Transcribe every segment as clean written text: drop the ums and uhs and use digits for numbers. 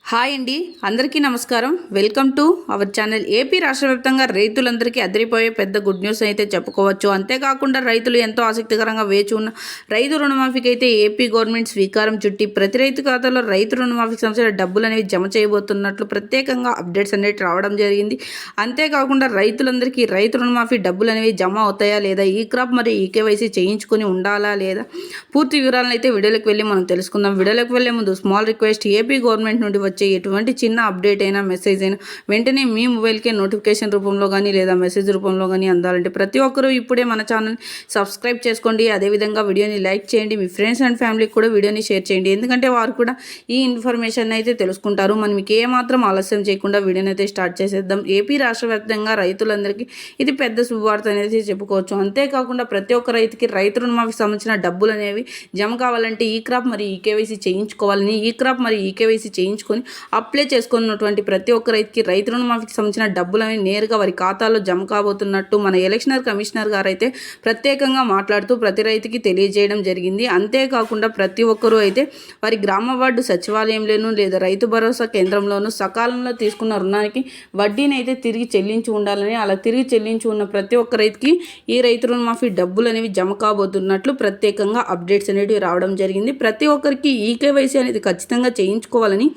Hi అండి, అందరికీ నమస్కారం. Welcome to our channel. AP రాష్ట్ర వ్యాప్తంగా రైతులందరికీ అదిరిపోయే పెద్ద గుడ్ న్యూస్ అయితే చెప్పుకోవచ్చు. అంతేకాకుండా రైతులు ఎంతో ఆసక్తికరంగా వేచి ఉన్న రైతు రుణమాఫీకి అయితే ఏపీ గవర్నమెంట్ స్వీకారం చుట్టి ప్రతి రైతు ఖాతాలో రైతు రుణమాఫీకి సంబంధించిన డబ్బులు అనేవి జమ చేయబోతున్నట్లు ప్రత్యేకంగా అప్డేట్స్ అనేవి రావడం జరిగింది. అంతేకాకుండా రైతులందరికీ రైతు రుణమాఫీ డబ్బులు అనేవి జమ అవుతాయా లేదా, ఈ క్రాప్ మరియు ఈకేవైసీ చేయించుకొని ఉండాలా లేదా, పూర్తి వివరాలను అయితే వీడియోలోకి వెళ్ళి మనం తెలుసుకుందాం. వీడియోలోకి వెళ్ళే ముందు స్మాల్ రిక్వెస్ట్, ఏపీ గవర్నమెంట్ నుండి వచ్చే ఎటువంటి చిన్న అప్డేట్ అయినా మెసేజ్ అయినా వెంటనే మీ మొబైల్కే నోటిఫికేషన్ రూపంలో కానీ లేదా మెసేజ్ రూపంలో కానీ అందాలంటే ప్రతి ఒక్కరూ ఇప్పుడే మన ఛానల్ సబ్స్క్రైబ్ చేసుకోండి. అదేవిధంగా వీడియోని లైక్ చేయండి, మీ ఫ్రెండ్స్ అండ్ ఫ్యామిలీకి కూడా వీడియోని షేర్ చేయండి, ఎందుకంటే వారు కూడా ఈ ఇన్ఫర్మేషన్ అయితే తెలుసుకుంటారు. మనం మీకు ఏమాత్రం ఆలస్యం చేయకుండా వీడియోని అయితే స్టార్ట్ చేసేద్దాం. ఏపీ రాష్ట్ర వ్యాప్తంగా రైతులందరికీ ఇది పెద్ద శుభవార్త అనేది చెప్పుకోవచ్చు. అంతేకాకుండా ప్రతి ఒక్క రైతుకి రైతు రుణమాఫీకి సంబంధించిన డబ్బులు అనేవి జమ కావాలంటే ఈ క్రాప్ మరియు ఈకేవైసీ చేయించుకోవాలని, ఈ క్రాప్ మరియు ఈకేవైసీ చేయించుకొని అప్లై చేసుకున్నటువంటి ప్రతి ఒక్క రైతుకి రైతు రుణమాఫీకి సంబంధించిన డబ్బులని నేరుగా వారి ఖాతాలో జమ కాబోతున్నట్టు మన ఎలక్షనర్ కమిషనర్ గారు అయితే ప్రత్యేకంగా మాట్లాడుతూ ప్రతి రైతుకి తెలియజేయడం జరిగింది. అంతేకాకుండా ప్రతి ఒక్కరూ అయితే వారి గ్రామ వార్డు సచివాలయంలోనూ లేదా రైతు భరోసా కేంద్రంలోనూ సకాలంలో తీసుకున్న రుణానికి వడ్డీని అయితే తిరిగి చెల్లించి ఉండాలని, అలా తిరిగి చెల్లించి ఉన్న ప్రతి ఒక్క రైతుకి ఈ రైతు రుణమాఫీ డబ్బులు అనేవి జమ కాబోతున్నట్లు ప్రత్యేకంగా అప్డేట్స్ అనేవి రావడం జరిగింది. ప్రతి ఒక్కరికి ఈకేవైసీ అనేది ఖచ్చితంగా చేయించుకోవాలని,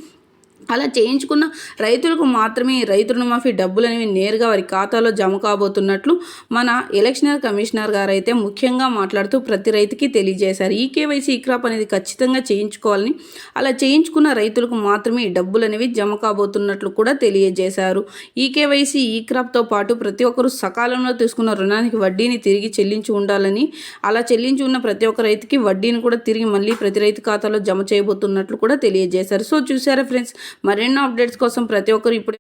అలా చేయించుకున్న రైతులకు మాత్రమే రైతు రుణమాఫీ డబ్బులు అనేవి నేరుగా వారి ఖాతాలో జమ కాబోతున్నట్లు మన ఎలక్షనర్ కమిషనర్ గారు అయితే ముఖ్యంగా మాట్లాడుతూ ప్రతి రైతుకి తెలియజేశారు. ఈ కేవైసీ ఈ క్రాప్ అనేది ఖచ్చితంగా చేయించుకోవాలని, అలా చేయించుకున్న రైతులకు మాత్రమే ఈ డబ్బులు అనేవి జమ కాబోతున్నట్లు కూడా తెలియజేశారు. ఈ కేవైసీ ఈ క్రాప్తో పాటు ప్రతి ఒక్కరూ సకాలంలో తీసుకున్న రుణానికి వడ్డీని తిరిగి చెల్లించి ఉండాలని, అలా చెల్లించి ఉన్న ప్రతి ఒక్క రైతుకి వడ్డీని కూడా తిరిగి మళ్ళీ ప్రతి రైతు ఖాతాలో జమ చేయబోతున్నట్లు కూడా తెలియజేశారు. సో చూసారా ఫ్రెండ్స్, మరెన్నో అప్డేట్స్ కోసం ప్రతి ఒక్కరు ఇప్పుడు